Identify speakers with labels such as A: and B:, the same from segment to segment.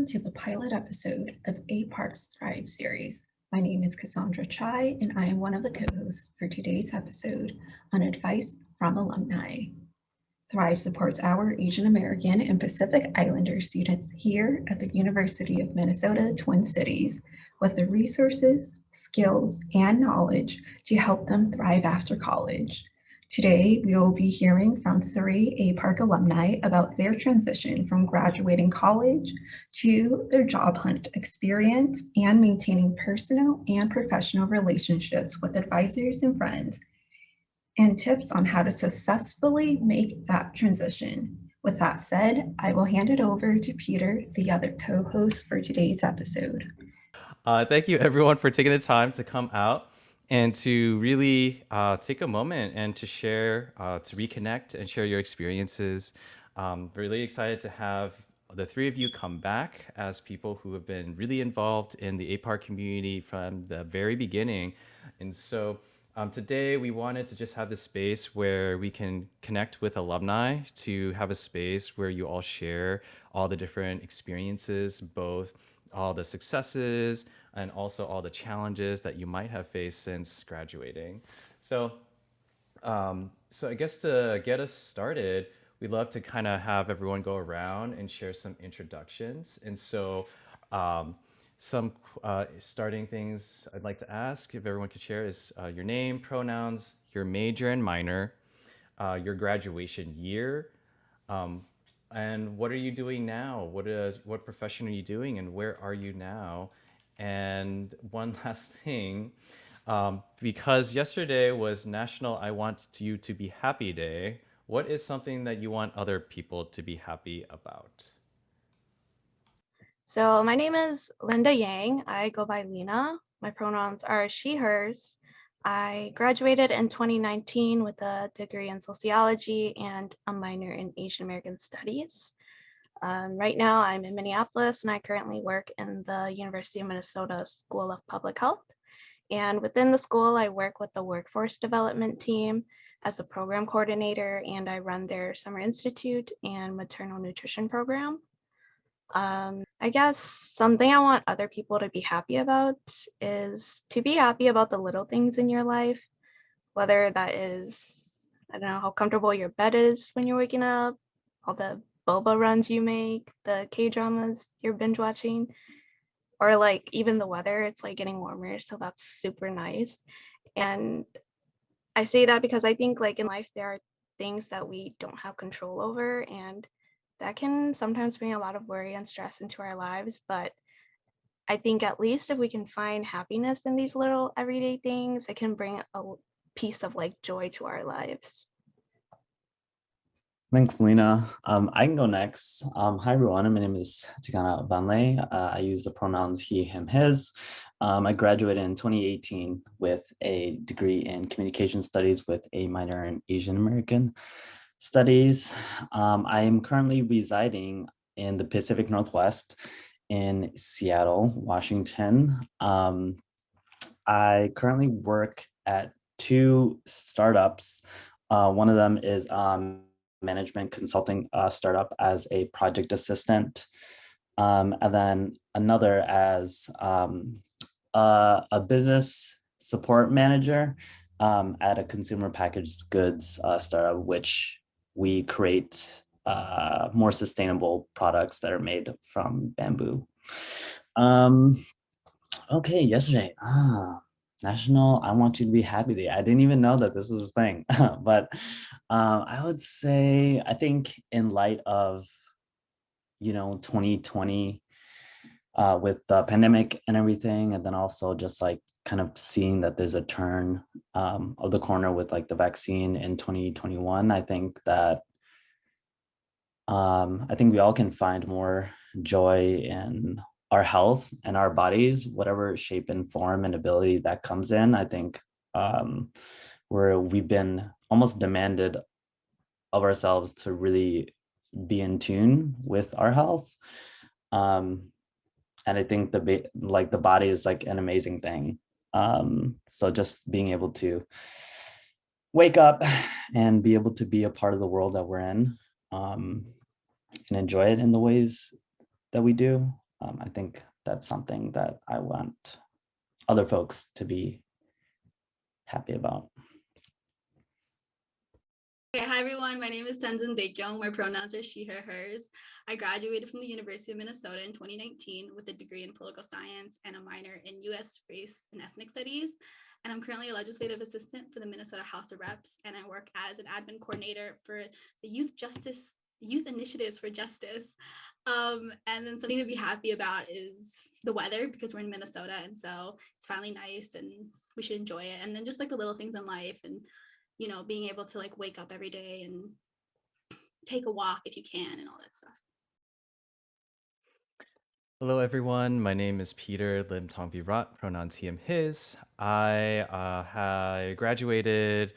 A: welcome to the pilot episode of APARC's Thrive series. My name is Cassandra Chai, and I am one of the co-hosts for today's episode on advice from alumni. Thrive supports our Asian American and Pacific Islander students here at the University of Minnesota Twin Cities with the resources, skills, and knowledge to help them thrive after college. Today, we will be hearing from 3 APARC alumni about their transition from graduating college to their job hunt experience and maintaining personal and professional relationships with advisors and friends, and tips on how to successfully make that transition. With that said, I will hand it over to Peter, the other co-host for today's episode.
B: Thank you everyone for taking the time to come out and to really take a moment and to share, to reconnect and share your experiences. Really excited to have the 3 of you come back as people who have been really involved in the APARC community from the very beginning. And so today we wanted to just have this space where we can connect with alumni, to have a space where you all share all the different experiences, both all the successes and also all the challenges that you might have faced since graduating. So, so I guess to get us started, we'd love to kind of have everyone go around and share some introductions. And so, some starting things I'd like to ask if everyone could share is your name, pronouns, your major and minor, your graduation year, and what are you doing now? What profession are you doing, and where are you now? And one last thing, because yesterday was National I Want You to Be Happy Day, what is something that you want other people to be happy about?
C: So my name is Linda Yang. I go by Lena. My pronouns are she, hers. I graduated in 2019 with a degree in sociology and a minor in Asian American Studies. Right now I'm in Minneapolis and I currently work in the University of Minnesota School of Public Health. And within the school, I work with the workforce development team as a program coordinator, and I run their summer institute and maternal nutrition program. I guess something I want other people to be happy about is to be happy about the little things in your life, whether that is, I don't know, how comfortable your bed is when you're waking up, all the boba runs you make, the K-dramas you're binge watching, or like even the weather, it's like getting warmer, so that's super nice. And I say that because I think like in life, there are things that we don't have control over, and that can sometimes bring a lot of worry and stress into our lives. But I think at least if we can find happiness in these little everyday things, it can bring a piece of like joy to our lives.
D: Thanks, Lena. I can go next. Hi, everyone. My name is Tigana Banle. I use the pronouns he, him, his. I graduated in 2018 with a degree in communication studies with a minor in Asian American Studies. I am currently residing in the Pacific Northwest in Seattle, Washington. I currently work at 2 startups. One of them is management consulting startup as a project assistant, and then another as a business support manager at a consumer packaged goods startup, which we create more sustainable products that are made from bamboo. Okay, yesterday, National I Want You to Be Happy Day. I didn't even know that this was a thing, but I would say, I think in light of, 2020 with the pandemic and everything, and then also just like kind of seeing that there's a turn of the corner with like the vaccine in 2021, I think that I think we all can find more joy in our health and our bodies, whatever shape and form and ability that comes in. I think where we've been almost demanded of ourselves to really be in tune with our health. And I think the body is like an amazing thing. So just being able to wake up and be able to be a part of the world that we're in, and enjoy it in the ways that we do. I think that's something that I want other folks to be happy about.
E: Okay, hi everyone, my name is Tenzin Daekyung. My pronouns are she, her, hers. I graduated from the University of Minnesota in 2019 with a degree in political science and a minor in US race and ethnic studies. And I'm currently a legislative assistant for the Minnesota House of Reps, and I work as an admin coordinator for the Youth Initiatives for Justice. And then something to be happy about is the weather, because we're in Minnesota, and so it's finally nice and we should enjoy it. And then just like the little things in life, and you know, being able to like wake up every day and take a walk if you can and all that stuff.
B: Hello, everyone. My name is Peter Lim Tong Virat, pronouns he, him, his. I graduated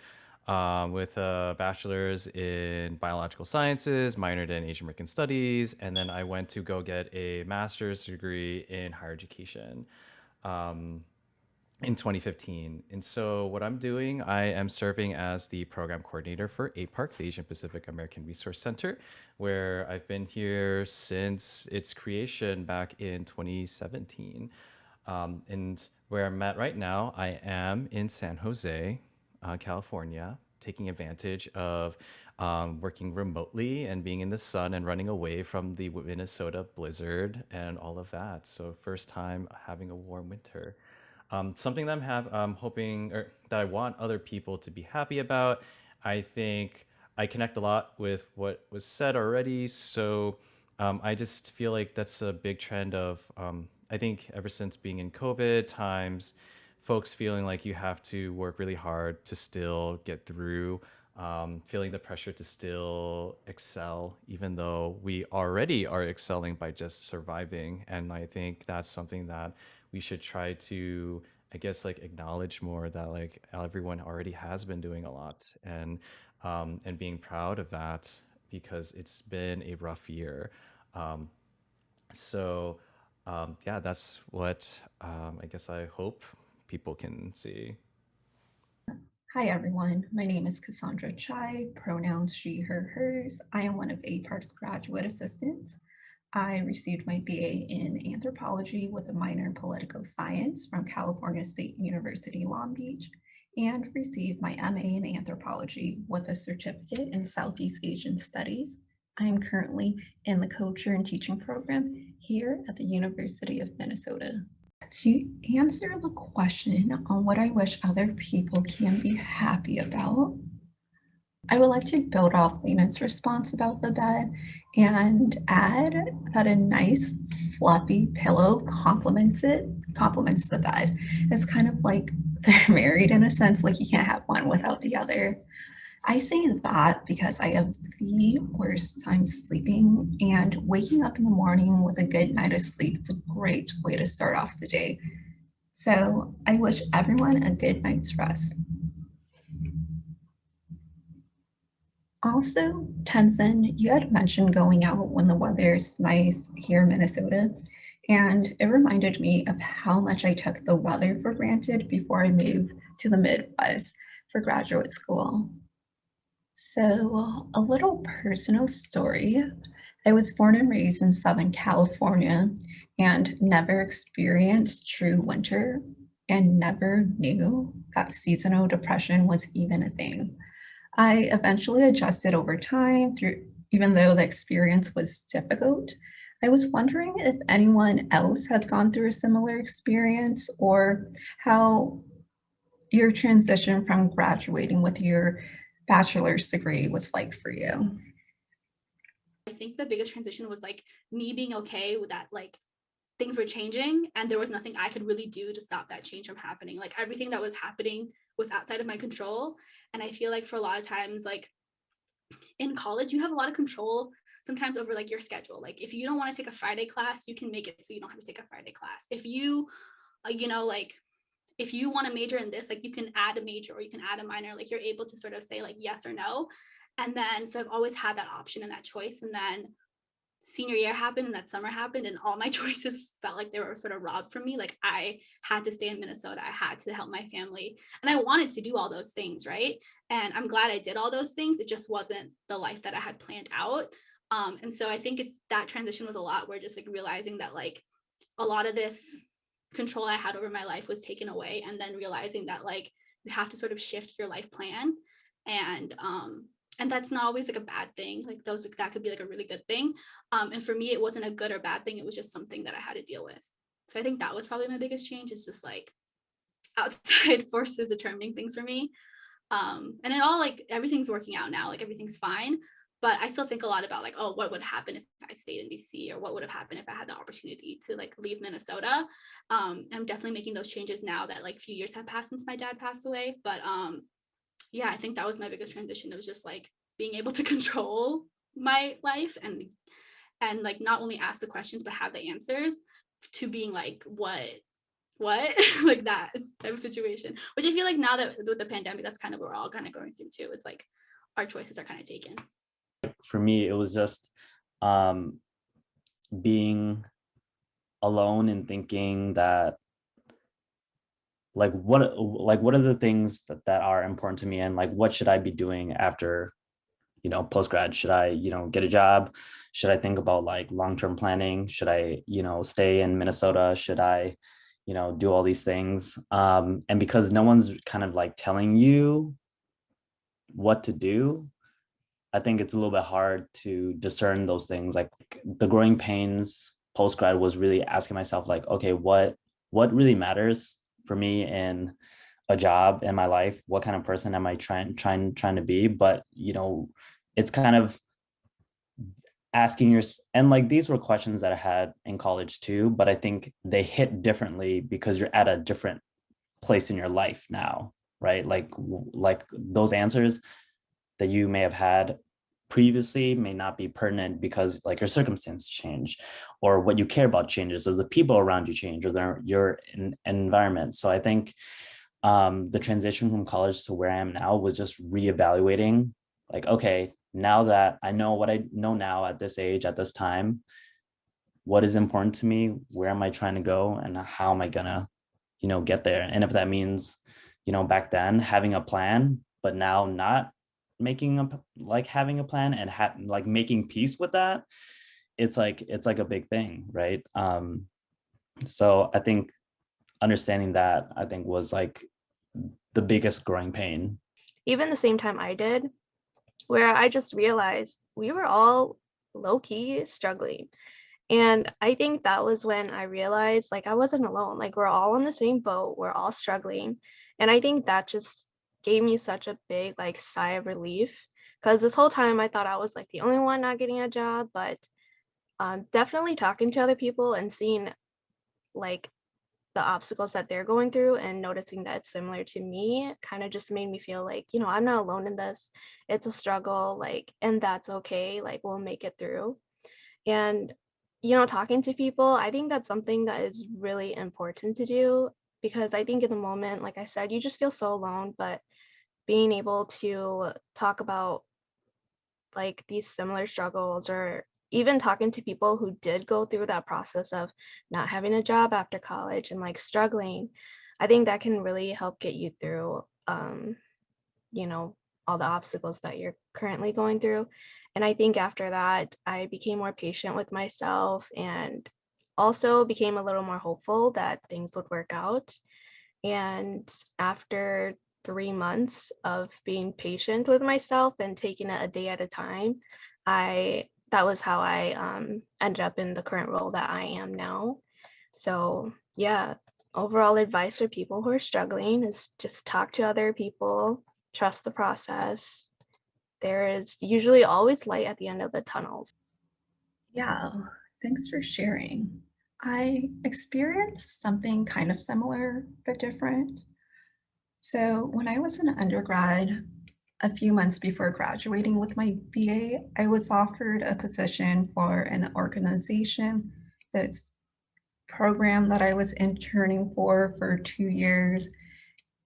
B: with a bachelor's in biological sciences, minored in Asian American studies, and then I went to go get a master's degree in higher education. In 2015. And so what I'm doing, I am serving as the program coordinator for APARC, the Asian Pacific American Resource Center, where I've been here since its creation back in 2017. And where I'm at right now, I am in San Jose, California, taking advantage of working remotely and being in the sun and running away from the Minnesota blizzard and all of that. So first time having a warm winter. Something that I'm hoping, or that I want other people to be happy about. I think I connect a lot with what was said already. So I just feel like that's a big trend of, I think ever since being in COVID times, folks feeling like you have to work really hard to still get through, feeling the pressure to still excel, even though we already are excelling by just surviving. And I think that's something that we should try to, I guess, like acknowledge more, that like everyone already has been doing a lot, and being proud of that, because it's been a rough year. Um, so yeah, that's what I guess I hope people can see.
A: Hi everyone, my name is Cassandra Chai, pronouns she, her, hers. I am one of APARC's graduate assistants. I received my BA in anthropology with a minor in political science from California State University, Long Beach, and received my MA in anthropology with a certificate in Southeast Asian Studies. I am currently in the culture and teaching program here at the University of Minnesota. To answer the question on what I wish other people can be happy about, I would like to build off Lena's response about the bed and add that a nice fluffy pillow complements the bed. It's kind of like they're married in a sense, like you can't have one without the other. I say that because I have the worst time sleeping, and waking up in the morning with a good night of sleep is a great way to start off the day. So I wish everyone a good night's rest. Also, Tenzin, you had mentioned going out when the weather is nice here in Minnesota, and it reminded me of how much I took the weather for granted before I moved to the Midwest for graduate school. So, a little personal story. I was born and raised in Southern California and never experienced true winter and never knew that seasonal depression was even a thing. I eventually adjusted over time through, even though the experience was difficult. I was wondering if anyone else has gone through a similar experience, or how your transition from graduating with your bachelor's degree was like for you.
E: I think the biggest transition was like me being okay with that, like things were changing and there was nothing I could really do to stop that change from happening. Like everything that was happening was outside of my control. And I feel like for a lot of times, like in college, you have a lot of control sometimes over like your schedule. Like if you don't want to take a Friday class, you can make it so you don't have to take a Friday class. If you, like if you want to major in this, like you can add a major or you can add a minor, like you're able to sort of say like yes or no. And then, so I've always had that option and that choice. And then senior year happened and that summer happened and all my choices felt like they were sort of robbed from me. Like I had to stay in Minnesota. I had to help my family. And I wanted to do all those things, right? And I'm glad I did all those things. It just wasn't the life that I had planned out. And so I think that transition was a lot where just like realizing that like a lot of this control I had over my life was taken away, and then realizing that like you have to sort of shift your life plan, and that's not always like a bad thing. Like that could be like a really good thing. And for me, it wasn't a good or bad thing. It was just something that I had to deal with. So I think that was probably my biggest change, is just like outside forces determining things for me. And it all, like, everything's working out now, like everything's fine. But I still think a lot about like, oh, what would happen if I stayed in DC, or what would have happened if I had the opportunity to like leave Minnesota. I'm definitely making those changes now that like a few years have passed since my dad passed away. But yeah, I think that was my biggest transition. It was just like being able to control my life, and like not only ask the questions but have the answers, to being like, what like that type of situation, which I feel like now that with the pandemic, that's kind of what we're all kind of going through too. It's like our choices are kind of taken.
D: For me, it was just being alone and thinking that like what are the things that are important to me, and like what should I be doing after, you know, post-grad? Should I, you know, get a job? Should I think about like long-term planning? Should I, you know, stay in Minnesota? Should I, you know, do all these things? And because no one's kind of like telling you what to do, I think it's a little bit hard to discern those things. Like the growing pains post-grad was really asking myself like, okay, what really matters for me in a job in my life? What kind of person am I trying to be? But, you know, it's kind of asking your, and like these were questions that I had in college too, but I think they hit differently because you're at a different place in your life now, right? Like those answers that you may have had previously may not be pertinent because like your circumstances change, or what you care about changes, or the people around you change, or your environment. So I think the transition from college to where I am now was just reevaluating, like, okay, now that I know what I know now at this age, at this time, what is important to me, where am I trying to go, and how am I gonna, you know, get there? And if that means, you know, back then having a plan, but now not having a plan and like making peace with that, it's like a big thing, right? So I think understanding that, I think, was like the biggest growing pain.
C: Even the same time I did, where I just realized we were all low-key struggling. And I think that was when I realized like I wasn't alone. Like we're all in the same boat, we're all struggling. And I think that just gave me such a big like sigh of relief, because this whole time I thought I was like the only one not getting a job. But definitely talking to other people and seeing like the obstacles that they're going through and noticing that it's similar to me kind of just made me feel like, you know, I'm not alone in this. It's a struggle, like, and that's okay. Like we'll make it through. And, you know, talking to people, I think that's something that is really important to do, because I think in the moment, like I said, you just feel so alone. But being able to talk about like these similar struggles, or even talking to people who did go through that process of not having a job after college and like struggling, I think that can really help get you through, you know, all the obstacles that you're currently going through. And I think after that, I became more patient with myself, and also became a little more hopeful that things would work out. And after 3 months of being patient with myself and taking it a day at a time, that was how I ended up in the current role that I am now. So yeah, overall advice for people who are struggling is just talk to other people, trust the process. There is usually always light at the end of the tunnels.
A: Yeah, thanks for sharing. I experienced something kind of similar but different. So when I was an undergrad, a few months before graduating with my BA, I was offered a position for an organization that's program that I was interning for 2 years.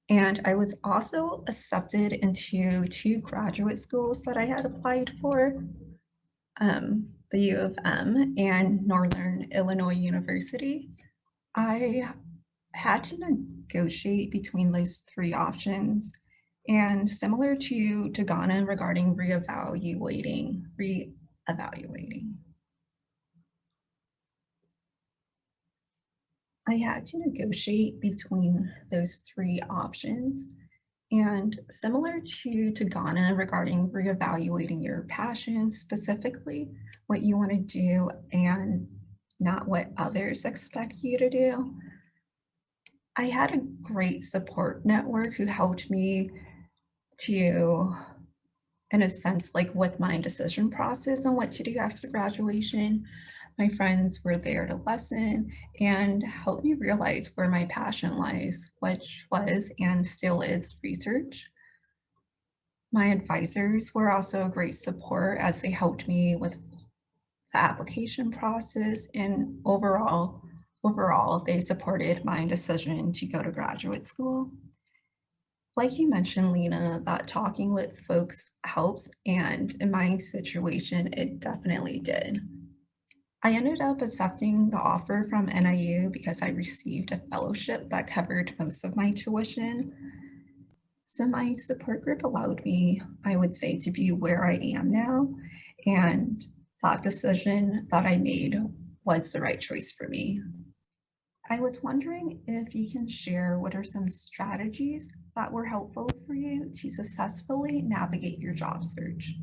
A: And I was also accepted into two graduate schools that I had applied for, the U of M and Northern Illinois University. I had to negotiate between those three options. And similar to Ghana regarding reevaluating. I had to negotiate between those three options. And similar to Ghana regarding reevaluating your passion, specifically what you want to do and not what others expect you to do, I had a great support network who helped me to, in a sense, like with my decision process on what to do after graduation. My friends were there to listen and help me realize where my passion lies, which was and still is research. My advisors were also a great support as they helped me with the application process and overall they supported my decision to go to graduate school. Like you mentioned, Lena, that talking with folks helps, and in my situation, it definitely did. I ended up accepting the offer from NIU because I received a fellowship that covered most of my tuition. So my support group allowed me, I would say, to be where I am now, and that decision that I made was the right choice for me. I was wondering if you can share what are some strategies that were helpful for you to successfully navigate your job search.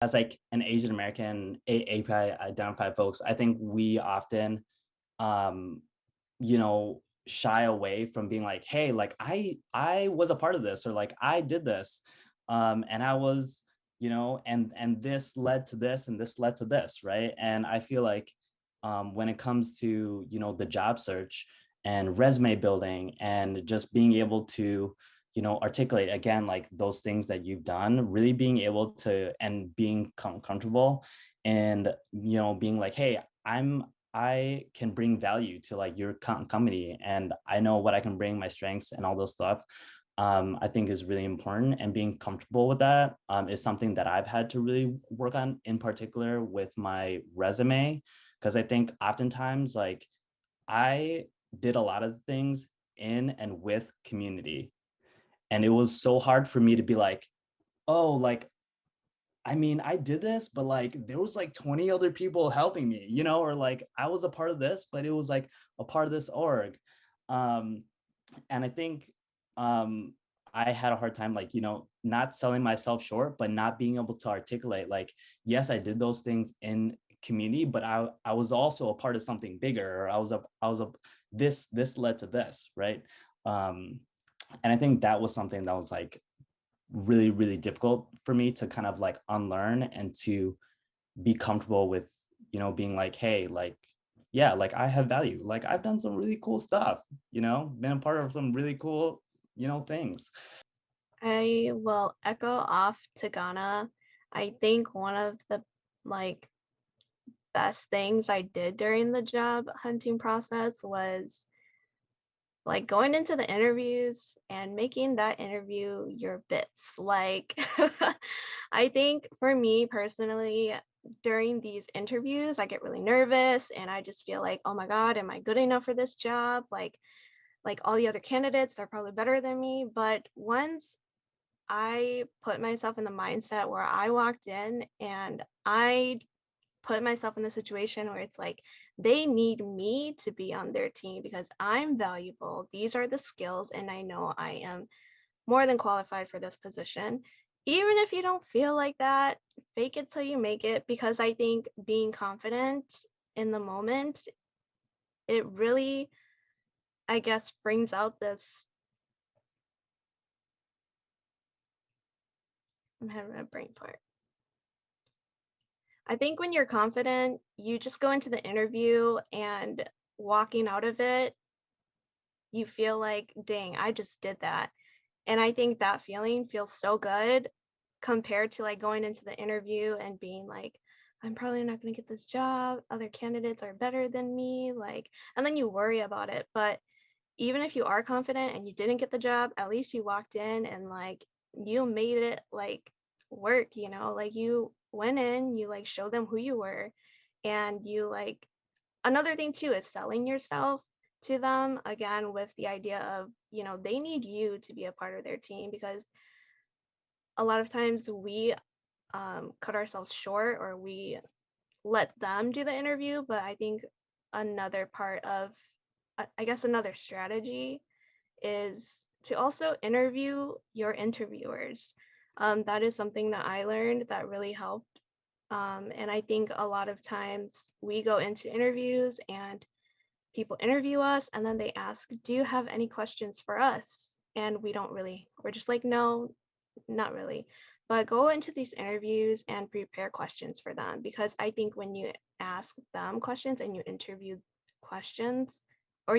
D: As like an Asian American API identified folks, I think we often, you know, shy away from being like, hey, like I was a part of this, or like I did this, and I was, you know, and this led to this, and this led to this, right? And I feel like when it comes to, you know, the job search and resume building and just being able to, you know, articulate again like those things that you've done, really being able to and being comfortable and, you know, being like, hey, I can bring value to like your company, and I know what I can bring, my strengths and all those stuff. I think is really important, and being comfortable with that is something that I've had to really work on, in particular with my resume, because I think oftentimes like I did a lot of things in and with community, and it was so hard for me to be like, oh, like, I mean, I did this, but like there was like 20 other people helping me, you know, or like I was a part of this, but it was like a part of this org. Um, and I think I had a hard time, like, you know, not selling myself short, but not being able to articulate, like, yes, I did those things in community, but I was also a part of something bigger, or this led to this, right? Um, and I think that was something that was like really, really difficult for me to kind of like unlearn and to be comfortable with, you know, being like, hey, like, yeah, like I have value. Like I've done some really cool stuff, you know, been a part of some really cool, you know, things.
C: I will echo off to Ghana. I think one of the like best things I did during the job hunting process was like going into the interviews and making that interview your bits. Like, I think for me personally, during these interviews, I get really nervous and I just feel like, oh my God, am I good enough for this job? Like all the other candidates, they're probably better than me. But once I put myself in the mindset where I walked in and I put myself in the situation where it's like they need me to be on their team because I'm valuable. These are the skills, and I know I am more than qualified for this position. Even if you don't feel like that, fake it till you make it, because I think being confident in the moment, it really, I guess, brings out this. I'm having a brain fart. I think when you're confident, you just go into the interview and walking out of it, you feel like, dang, I just did that. And I think that feeling feels so good compared to like going into the interview and being like, I'm probably not going to get this job. Other candidates are better than me. Like, and then you worry about it. But even if you are confident and you didn't get the job, at least you walked in and like you made it like work, you know, like you went in, you like showed them who you were, and you like another thing too is selling yourself to them again with the idea of, you know, they need you to be a part of their team, because a lot of times we cut ourselves short or we let them do the interview. But I think another part of I guess another strategy is to also interview your interviewers. That is something that I learned that really helped. And I think a lot of times we go into interviews and people interview us and then they ask, do you have any questions for us? And we're just like, no, not really. But go into these interviews and prepare questions for them, because I think when you ask them questions and you interview questions, or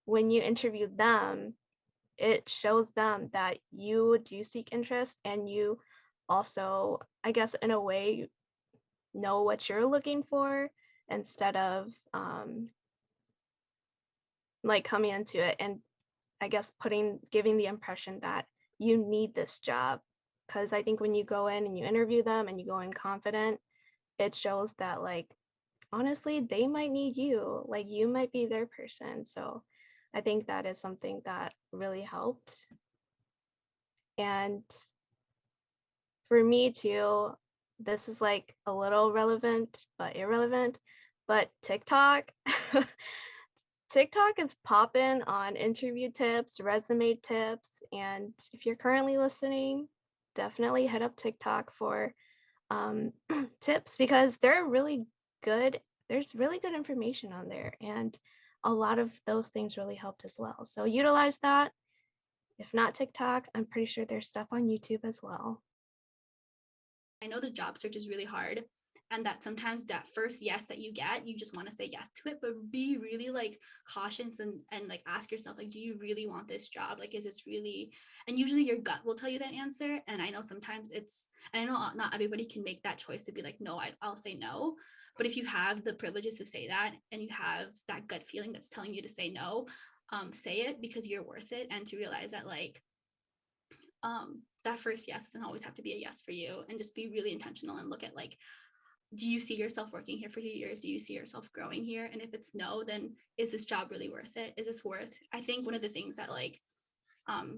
C: when you interview them, it shows them that you do seek interest and you also, I guess, in a way, know what you're looking for, instead of like coming into it and I guess giving the impression that you need this job. Because I think when you go in and you interview them and you go in confident, it shows that like honestly they might need you, like you might be their person. So I think that is something that really helped. And for me too, this is like a little relevant but irrelevant, but TikTok. TikTok is popping on interview tips, resume tips, and if you're currently listening, definitely hit up TikTok for tips, because they're really good. There's really good information on there, and a lot of those things really helped as well. So utilize that. If not TikTok, I'm pretty sure there's stuff on YouTube as well.
E: I know the job search is really hard, and that sometimes that first yes that you get, you just want to say yes to it, but be really like cautious and like ask yourself, like, do you really want this job? Like, is this really? And usually your gut will tell you that answer. And I know sometimes and I know not everybody can make that choice to be like, no, I'll say no. But if you have the privileges to say that, and you have that gut feeling that's telling you to say no, say it, because you're worth it. And to realize that like that first yes doesn't always have to be a yes for you, and just be really intentional and look at like, do you see yourself working here for 2 years? Do you see yourself growing here? And if it's no, then is this job really worth it? Is this worth? I think one of the things that like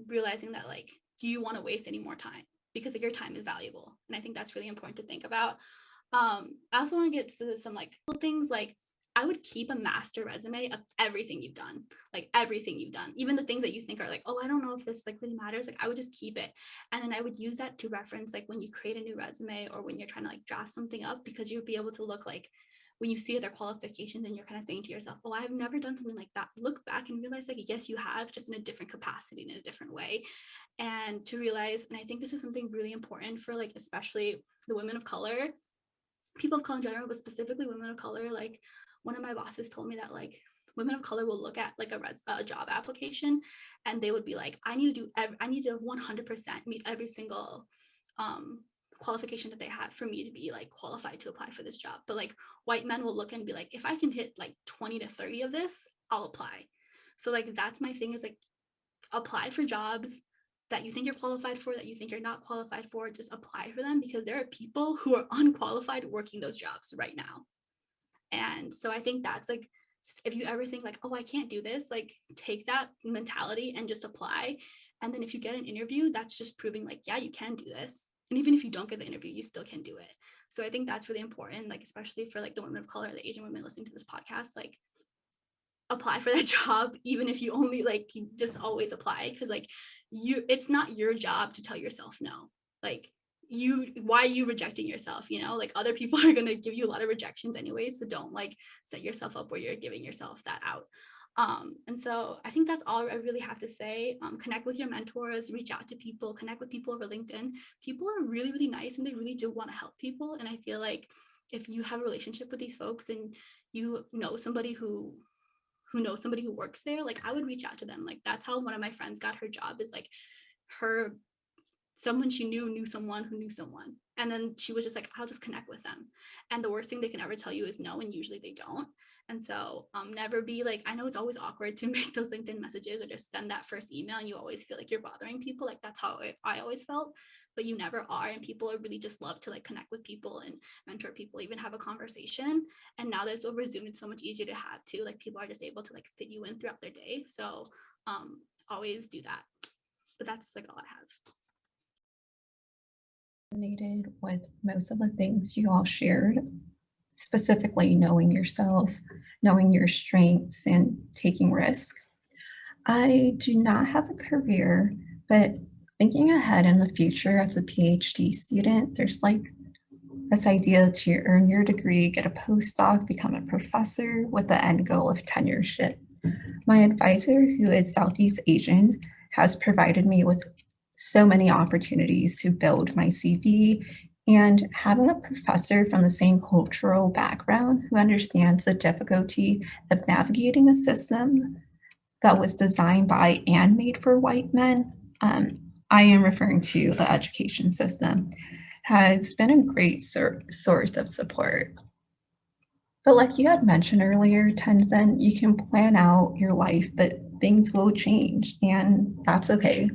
E: realizing that like, do you want to waste any more time? Because like your time is valuable, and I think that's really important to think about. I also want to get to some like things like, I would keep a master resume of everything you've done, like everything you've done, even the things that you think are like, oh, I don't know if this like really matters. Like I would just keep it. And then I would use that to reference like when you create a new resume or when you're trying to like draft something up, because you'll be able to look like when you see their qualifications and you're kind of saying to yourself, oh, I've never done something like that. Look back and realize like, yes, you have, just in a different capacity, in a different way. And to realize, and I think this is something really important for like, especially the women of color, people of color in general, but specifically women of color. Like one of my bosses told me that like women of color will look at like a job application and they would be like, I need to 100% meet every single qualification that they have for me to be like qualified to apply for this job. But like white men will look and be like, if I can hit like 20 to 30 of this, I'll apply. So like that's my thing, is like apply for jobs that you think you're qualified for, that you think you're not qualified for. Just apply for them, because there are people who are unqualified working those jobs right now. And so I think that's like, if you ever think like, oh, I can't do this, like take that mentality and just apply. And then if you get an interview, that's just proving like, yeah, you can do this. And even if you don't get the interview, you still can do it. So I think that's really important, like especially for like the women of color, the Asian women listening to this podcast, like apply for that job, even if you only like just always apply, because like it's not your job to tell yourself no. Like why are you rejecting yourself? Like other people are going to give you a lot of rejections anyways, so don't like set yourself up where you're giving yourself that out. And so I think that's all I really have to say. Connect with your mentors, reach out to people, connect with people over LinkedIn. People are really, really nice, and they really do want to help people. And I feel like if you have a relationship with these folks and you know somebody who knows somebody who works there, like I would reach out to them. Like that's how one of my friends got her job, is like someone she knew someone who knew someone. And then she was just like, I'll just connect with them. And the worst thing they can ever tell you is no, and usually they don't. And so never be like, I know it's always awkward to make those LinkedIn messages or just send that first email, and you always feel like you're bothering people. Like that's how I always felt, but you never are. And people are really just love to like connect with people and mentor people, even have a conversation. And now that it's over Zoom, it's so much easier to have too. Like people are just able to like fit you in throughout their day. So always do that. But that's like all I have.
A: Resonated with most of the things you all shared. specifically knowing yourself, knowing your strengths, and taking risks. I do not have a career, but thinking ahead in the future as a PhD student, there's like this idea to earn your degree, get a postdoc, become a professor with the end goal of tenureship. My advisor, who is Southeast Asian, has provided me with so many opportunities to build my CV. And having a professor from the same cultural background who understands the difficulty of navigating a system that was designed by and made for white men, I am referring to the education system, has been a great source of support. But like you had mentioned earlier, Tenzin, you can plan out your life, but things will change, and that's okay.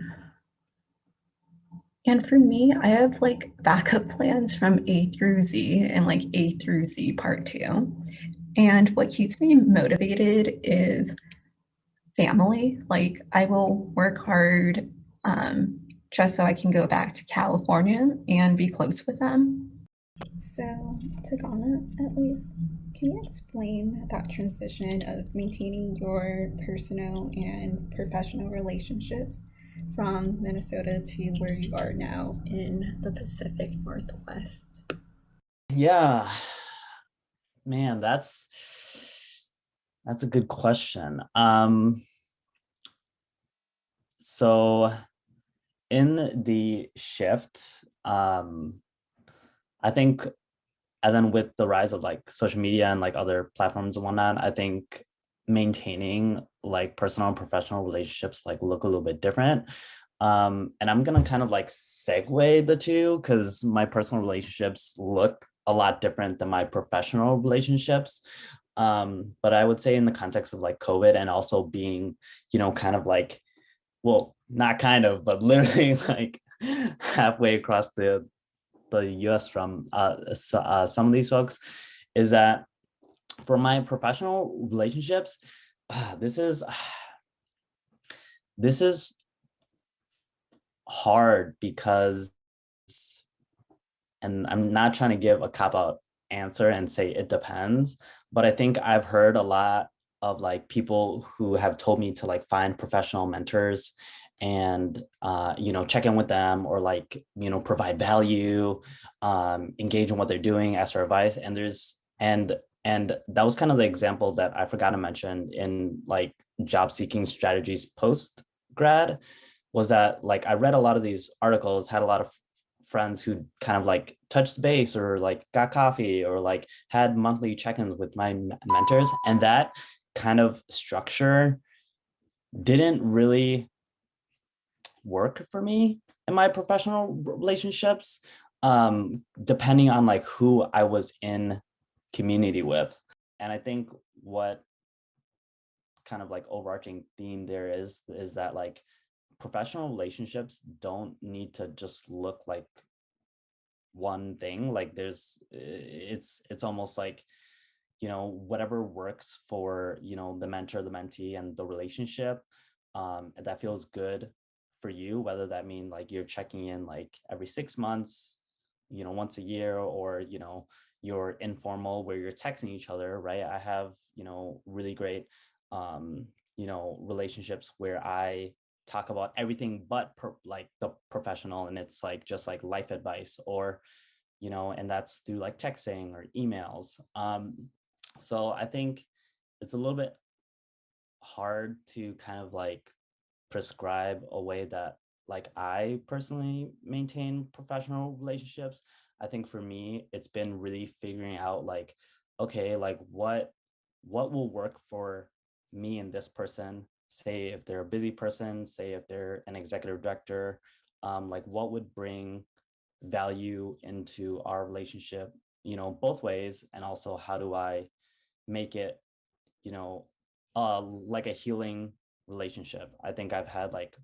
A: And for me, I have like backup plans from A through Z and like A through Z part two. And what keeps me motivated is family. Like I will work hard just so I can go back to California and be close with them. So, to Ghana at least, can you explain that transition of maintaining your personal and professional relationships from Minnesota to where you are now in the Pacific Northwest?
D: Yeah, man, that's a good question. So in the shift, I think, and then with the rise of like social media and like other platforms and whatnot, I think maintaining like personal and professional relationships like look a little bit different. And I'm gonna kind of like segue the two because my personal relationships look a lot different than my professional relationships. But I would say in the context of like COVID and also being, kind of like, well, not kind of, but literally like halfway across the US from some of these folks, is that for my professional relationships, this is hard because, and I'm not trying to give a cop-out answer and say it depends, but I think I've heard a lot of like people who have told me to like find professional mentors and check in with them or like provide value, engage in what they're doing, ask for advice. And that was kind of the example that I forgot to mention in like job seeking strategies post grad, was that like I read a lot of these articles, had a lot of friends who kind of like touched base or like got coffee or like had monthly check-ins with my mentors, and that kind of structure didn't really work for me in my professional relationships, depending on like who I was in community with. And I think what kind of like overarching theme there is that like professional relationships don't need to just look like one thing. Like it's almost like whatever works for the mentor, the mentee, and the relationship, and that feels good for you, whether that mean like you're checking in like every 6 months, once a year, or you're informal where you're texting each other, right? I have really great relationships where I talk about everything but like the professional, and it's like just like life advice, or and that's through like texting or emails. So I think it's a little bit hard to kind of like prescribe a way that like I personally maintain professional relationships. I think for me, it's been really figuring out like, okay, like what will work for me and this person. Say if they're a busy person, say if they're an executive director, like what would bring value into our relationship, both ways, and also how do I make it, like a healing relationship. I think I've had like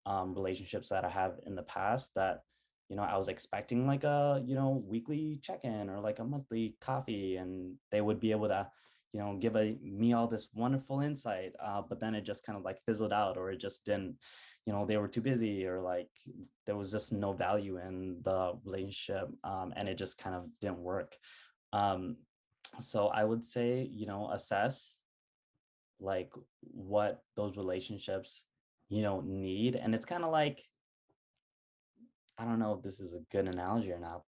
D: relationships that I have in the past that I was expecting like a weekly check-in or like a monthly coffee, and they would be able to give me all this wonderful insight, but then it just kind of like fizzled out, or it just didn't, they were too busy, or like there was just no value in the relationship, and it just kind of didn't work. So I would say, you know, assess like what those relationships, you know, need. And it's kind of like, I don't know if this is a good analogy or not,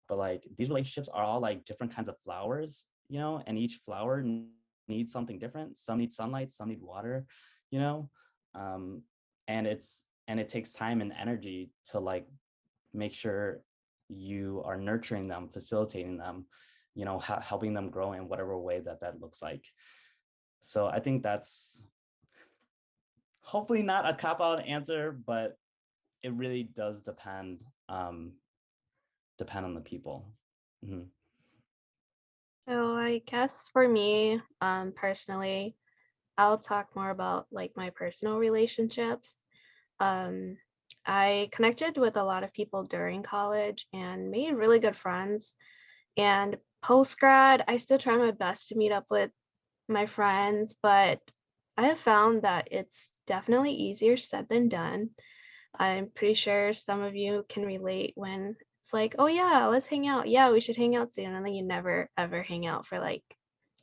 D: but like these relationships are all like different kinds of flowers, you know, and each flower needs something different. Some need sunlight, some need water, you know. um and it takes time and energy to like make sure you are nurturing them, facilitating them, you know, helping them grow in whatever way that that looks like. So I think that's hopefully not a cop out answer, but it really does depend on the people. Mhm.
C: So I guess for me, personally, I'll talk more about like my personal relationships. Um, I connected with a lot of people during college and made really good friends. And post grad, I still try my best to meet up with my friends, but I have found that it's definitely easier said than done. I'm pretty sure some of you can relate when it's like, oh yeah, let's hang out. Yeah, we should hang out soon. And then you never ever hang out for like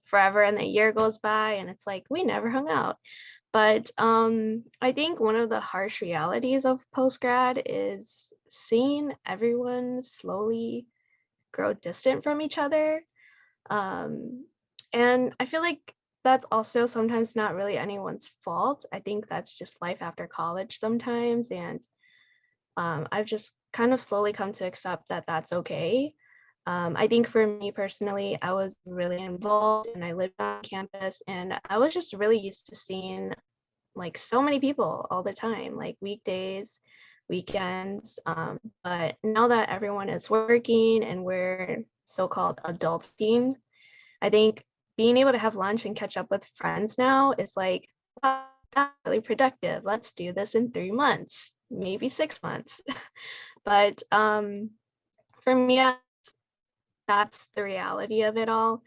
C: forever. And a year goes by and it's like, we never hung out. But I think one of the harsh realities of post grad is seeing everyone slowly grow distant from each other. Um, and I feel like that's also sometimes not really anyone's fault. I think that's just life after college sometimes. And I've just kind of slowly come to accept that that's okay. I think for me personally, I was really involved and I lived on campus and I was just really used to seeing like so many people all the time, like weekdays, weekends. But now that everyone is working and we're so-called adulting, I think being able to have lunch and catch up with friends now is like, wow, that's really productive. Let's do this in 3 months, maybe 6 months. But for me, that's the reality of it all.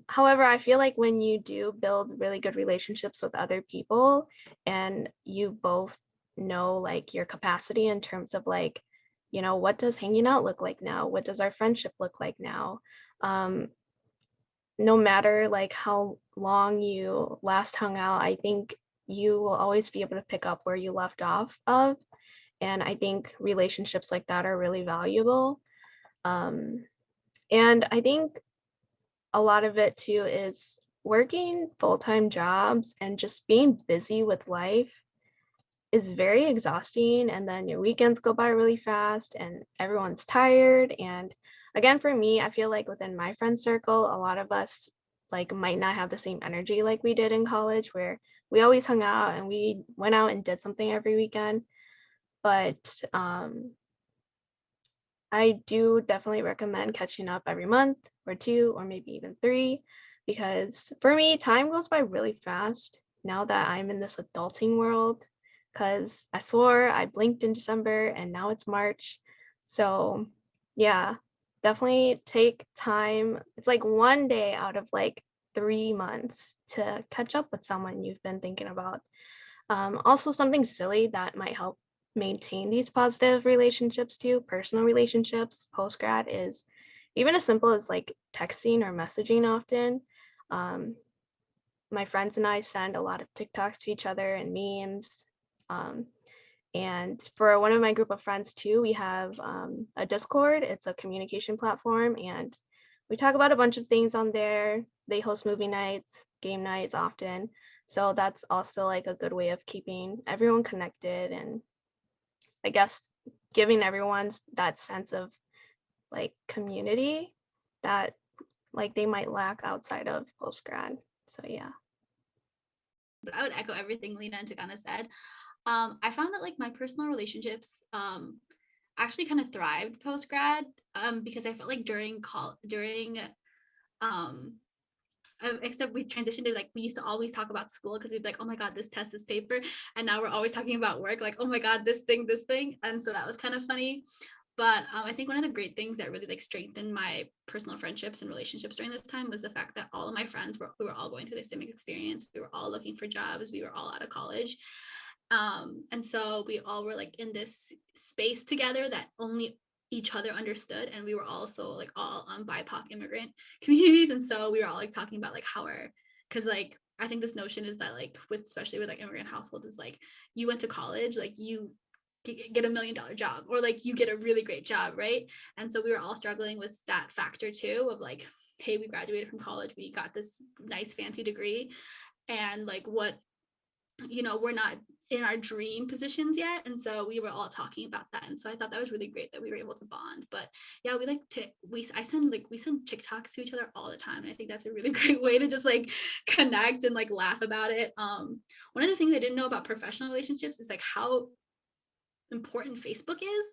C: However, I feel like when you do build really good relationships with other people and you both know like your capacity in terms of like, you know, what does hanging out look like now? What does our friendship look like now? Um, no matter like how long you last hung out, I think you will always be able to pick up where you left off of. And I think relationships like that are really valuable. Um, and I think a lot of it too is working full-time jobs and just being busy with life is very exhausting. And then your weekends go by really fast and everyone's tired. And again, for me, I feel like within my friend circle, a lot of us like might not have the same energy like we did in college, where we always hung out and we went out and did something every weekend. But I do definitely recommend catching up every month or two, or maybe even three, because for me, time goes by really fast now that I'm in this adulting world. Because I swore I blinked in December and now it's March. So, yeah, definitely take time. It's like one day out of like 3 months to catch up with someone you've been thinking about. Also, something silly that might help maintain these positive relationships too, personal relationships post grad, is even as simple as like texting or messaging often. Um, my friends and I send a lot of TikToks to each other and memes. Um, and for one of my group of friends too, we have a Discord. It's a communication platform, and we talk about a bunch of things on there. They host movie nights, game nights often. So that's also like a good way of keeping everyone connected and I guess giving everyone that sense of like community that like they might lack outside of post grad. So yeah.
E: But I would echo everything Lena and Takana said. I found that like my personal relationships actually kind of thrived post grad because I felt like during except we transitioned to like we used to always talk about school because we'd be like, oh my god, this test, this paper, and now we're always talking about work, like, oh my god, this thing, and so that was kind of funny. But I think one of the great things that really like strengthened my personal friendships and relationships during this time was the fact that all of my friends we were all going through the same experience. We were all looking for jobs. We were all out of college. And so we all were like in this space together that only each other understood, and we were also like all BIPOC immigrant communities, and so we were all like talking about like how our, because like I think this notion is that like with especially with like immigrant households is like you went to college, like you get $1 million job, or like you get a really great job, right? And so we were all struggling with that factor too of like, hey, we graduated from college, we got this nice fancy degree, and like what, you know, we're not in our dream positions yet. And so we were all talking about that. And so I thought that was really great that we were able to bond. But yeah, we like to we send TikToks to each other all the time. And I think that's a really great way to just like connect and like laugh about it. One of the things I didn't know about professional relationships is like how important Facebook is.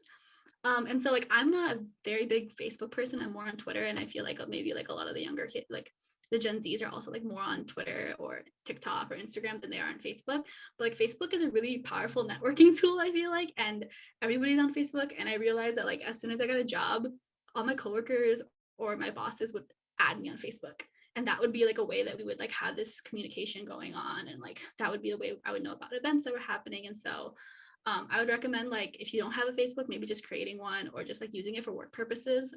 E: And so like I'm not a very big Facebook person. I'm more on Twitter, and I feel like maybe like a lot of the younger kids, like the Gen Zs, are also like more on Twitter or TikTok or Instagram than they are on Facebook. But like Facebook is a really powerful networking tool, I feel like, and everybody's on Facebook. And I realized that like as soon as I got a job, all my coworkers or my bosses would add me on Facebook. And that would be like a way that we would like have this communication going on, and like that would be the way I would know about events that were happening. And so I would recommend like if you don't have a Facebook, maybe just creating one or just like using it for work purposes.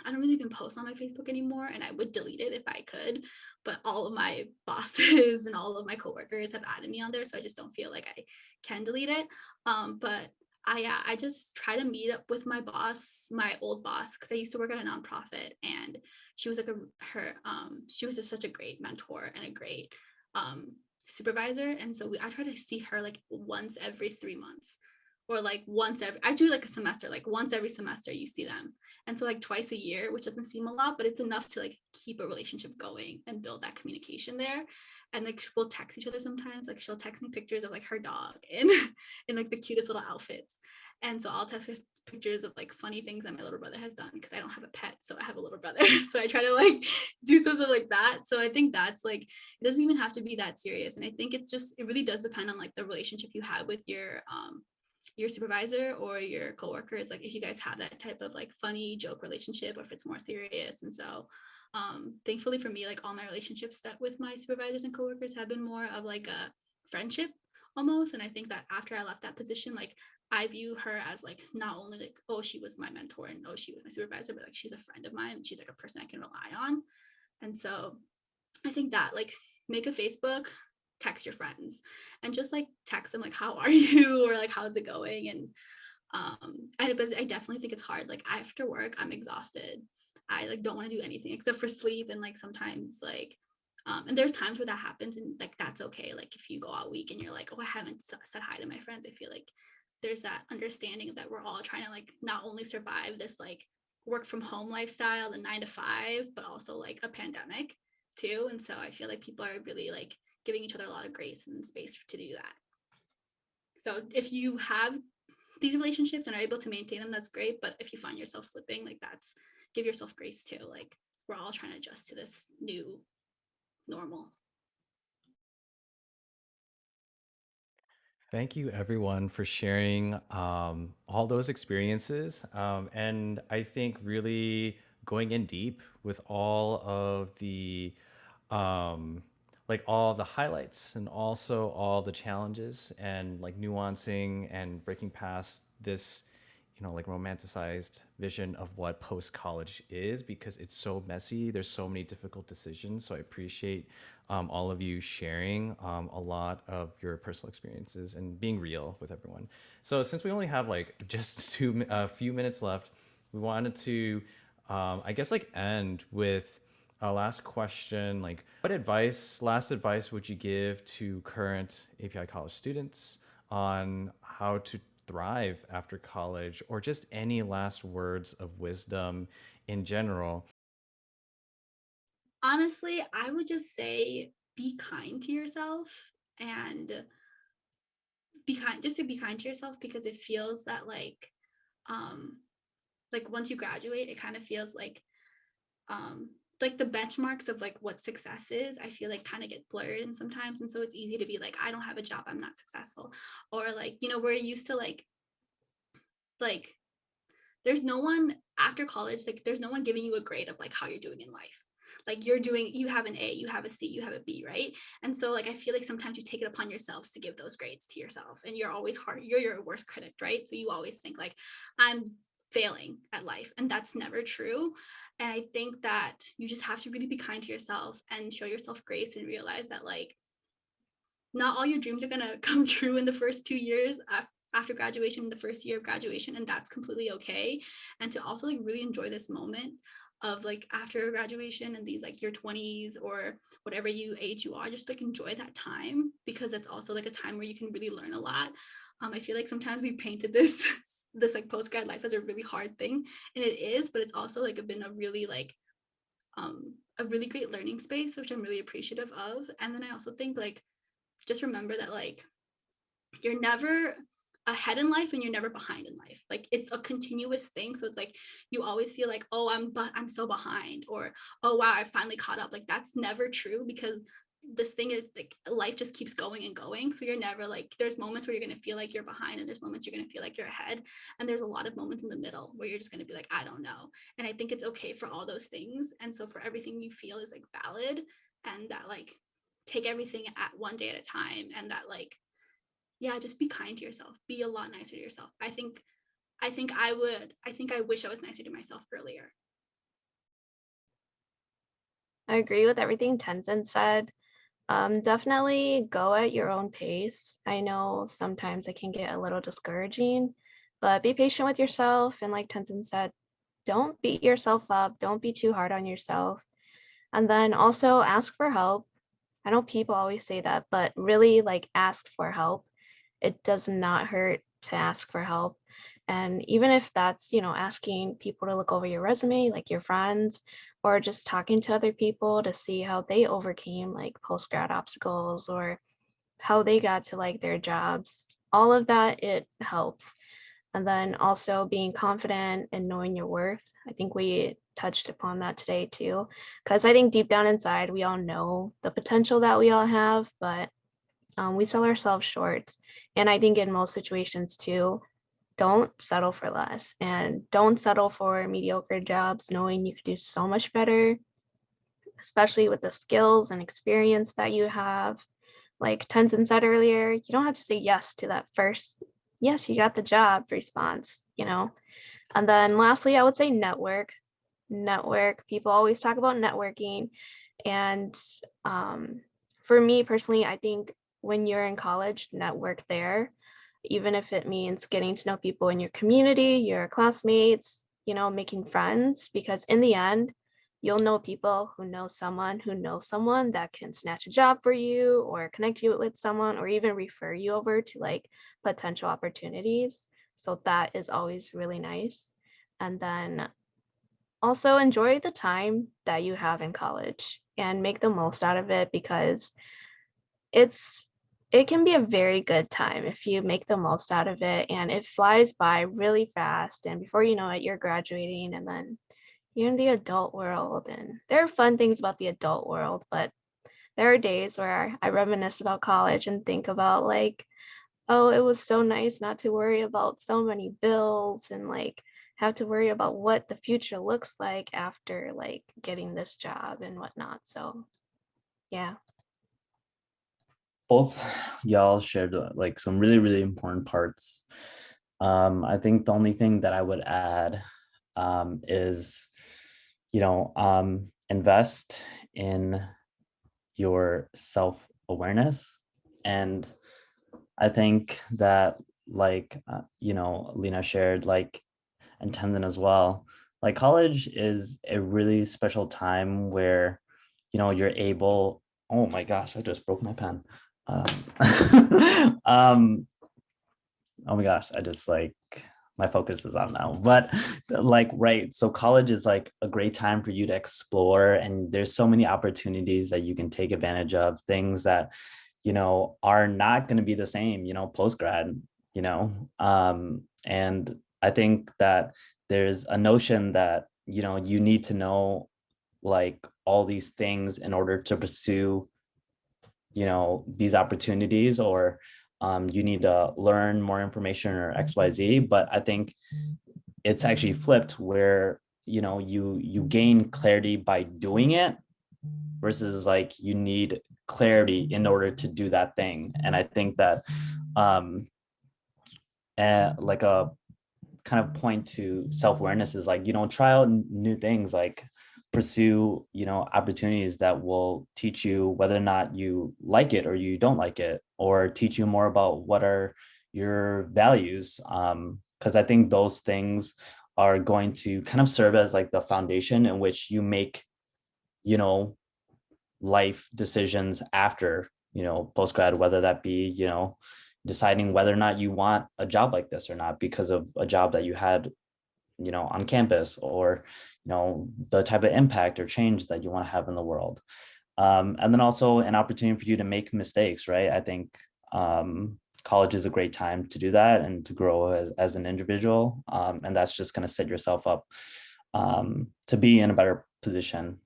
E: I don't really even post on my Facebook anymore, and I would delete it if I could, but all of my bosses and all of my coworkers have added me on there, so I just don't feel like I can delete it. But I just try to meet up with my boss, my old boss, because I used to work at a nonprofit, and she was like she was just such a great mentor and a great supervisor. And so I try to see her like once every 3 months, or like once every, I do like a semester, like once every semester you see them. And so like twice a year, which doesn't seem a lot, but it's enough to like keep a relationship going and build that communication there. And like we'll text each other sometimes, like she'll text me pictures of like her dog and in like the cutest little outfits. And so I'll text her pictures of like funny things that my little brother has done, because I don't have a pet, so I have a little brother. So I try to like do something like that. So I think that's like, it doesn't even have to be that serious. And I think it really does depend on like the relationship you have with your supervisor or your coworkers, like if you guys have that type of like funny joke relationship, or if it's more serious. And so thankfully for me, like all my relationships that with my supervisors and coworkers have been more of like a friendship almost. And I think that after I left that position, like I view her as like not only like, oh, she was my mentor and oh, she was my supervisor, but like she's a friend of mine, and she's like a person I can rely on. And so I think that like make a Facebook, text your friends, and just like text them like, how are you, or like how's it going. And but I definitely think it's hard. Like after work, I'm exhausted. I like don't want to do anything except for sleep. And like sometimes like and there's times where that happens, and like that's okay. Like if you go out week and you're like, oh, I haven't said hi to my friends, I feel like there's that understanding that we're all trying to like not only survive this like work from home lifestyle, the 9 to 5, but also like a pandemic too. And so I feel like people are really like giving each other a lot of grace and space to do that. So if you have these relationships and are able to maintain them, that's great. But if you find yourself slipping, like that's, give yourself grace too. Like we're all trying to adjust to this new normal.
B: Thank you, everyone, for sharing all those experiences. And I think really going in deep with all of the, like all the highlights and also all the challenges, and like nuancing and breaking past this, like romanticized vision of what post-college is, because it's so messy. There's so many difficult decisions. So I appreciate all of you sharing a lot of your personal experiences and being real with everyone. So since we only have like just a few minutes left, we wanted to, I guess, like end with a last question. Like, what last advice would you give to current API college students on how to thrive after college, or just any last words of wisdom in general?
E: Honestly, I would just say be kind to yourself, and be kind to yourself, because it feels that like once you graduate, it kind of feels like the benchmarks of like what success is, I feel like kind of get blurred and sometimes. And so it's easy to be like, I don't have a job, I'm not successful. Or like, we're used to like there's no one after college, like there's no one giving you a grade of like how you're doing in life. Like you have an A, you have a C, you have a B, right? And so like I feel like sometimes you take it upon yourselves to give those grades to yourself, and you're always you're your worst critic, right? So you always think like, I'm failing at life, and that's never true. And I think that you just have to really be kind to yourself and show yourself grace and realize that like not all your dreams are going to come true in the first 2 years after graduation, the first year of graduation, and that's completely okay. And to also like really enjoy this moment of like after graduation and these like your 20s or whatever you age you are, just like enjoy that time, because it's also like a time where you can really learn a lot. I feel like sometimes we painted this this like post-grad life as a really hard thing, and it is, but it's also like been a really like a really great learning space, which I'm really appreciative of. And then I also think like just remember that like you're never ahead in life and you're never behind in life. Like it's a continuous thing. So it's like you always feel like, oh, I'm so behind, or oh wow, I finally caught up. Like that's never true, because this thing is like life just keeps going and going. So you're never like, there's moments where you're going to feel like you're behind, and there's moments you're going to feel like you're ahead, and there's a lot of moments in the middle where you're just going to be like, I don't know. And I think it's okay for all those things. And so for everything you feel is like valid, and that like take everything at one day at a time, and that like yeah, just be kind to yourself, be a lot nicer to yourself. I wish I was nicer to myself earlier.
C: I agree with everything Tenzin said. Definitely go at your own pace. I know sometimes it can get a little discouraging, but be patient with yourself. And like Tenzin said, don't beat yourself up. Don't be too hard on yourself. And then also ask for help. I know people always say that, but really like ask for help. It does not hurt to ask for help. And even if that's, asking people to look over your resume, like your friends, or just talking to other people to see how they overcame like post-grad obstacles or how they got to like their jobs, all of that, it helps. And then also being confident and knowing your worth. I think we touched upon that today too, because I think deep down inside, we all know the potential that we all have, but we sell ourselves short. And I think in most situations too, don't settle for less, and don't settle for mediocre jobs, knowing you could do so much better, especially with the skills and experience that you have. Like Tenzin said earlier, you don't have to say yes to that first, yes, you got the job response. And then lastly, I would say network. People always talk about networking. And for me personally, I think when you're in college, network there, even if it means getting to know people in your community, your classmates, making friends, because in the end, you'll know people who know someone that can snatch a job for you or connect you with someone or even refer you over to like potential opportunities. So that is always really nice. And then also enjoy the time that you have in college and make the most out of it, because it can be a very good time if you make the most out of it, and it flies by really fast, and before you know it, you're graduating and then you're in the adult world. And there are fun things about the adult world, but there are days where I reminisce about college and think about like, oh, it was so nice not to worry about so many bills and like have to worry about what the future looks like after like getting this job and whatnot. So yeah.
D: Both y'all shared like some really, really important parts. I think the only thing that I would add is, invest in your self-awareness. And I think that like, Lena shared, like, and Tenzin as well, like college is a really special time where, you're able, oh my gosh, I just broke my pen. Um, oh my gosh, I just like, my focus is on now, but like, right. So college is like a great time for you to explore, and there's so many opportunities that you can take advantage of, things that, are not going to be the same, post-grad, and I think that there's a notion that, you need to know like all these things in order to pursue, these opportunities, or you need to learn more information or XYZ. But I think it's actually flipped, where, you gain clarity by doing it versus like you need clarity in order to do that thing. And I think that like a kind of point to self-awareness is like, try out new things, like pursue, opportunities that will teach you whether or not you like it or you don't like it, or teach you more about what are your values. Because I think those things are going to kind of serve as like the foundation in which you make, life decisions after, post-grad, whether that be, deciding whether or not you want a job like this or not because of a job that you had, on campus, or, the type of impact or change that you want to have in the world. And then also an opportunity for you to make mistakes, right? I think college is a great time to do that and to grow as an individual. And that's just going to set yourself up to be in a better position.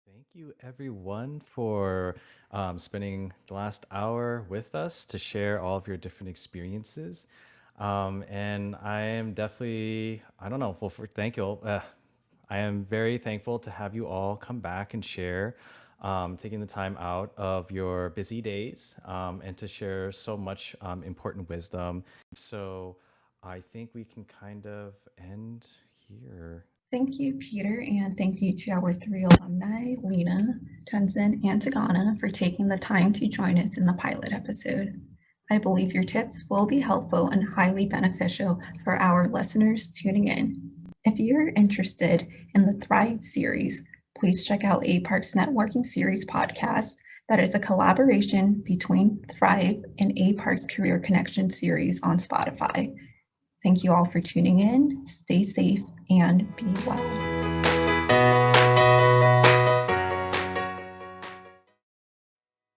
B: Thank you, everyone, for spending the last hour with us to share all of your different experiences. And I am definitely, I don't know, well, thank you all. I am very thankful to have you all come back and share, taking the time out of your busy days, and to share so much important wisdom. So I think we can kind of end here.
A: Thank you, Peter, and thank you to our 3 alumni, Lena, Tenzin, and Tagana, for taking the time to join us in the pilot episode. I believe your tips will be helpful and highly beneficial for our listeners tuning in. If you're interested in the Thrive series, please check out APARC's Networking Series podcast. That is a collaboration between Thrive and APARC's Career Connection series on Spotify. Thank you all for tuning in. Stay safe and be well.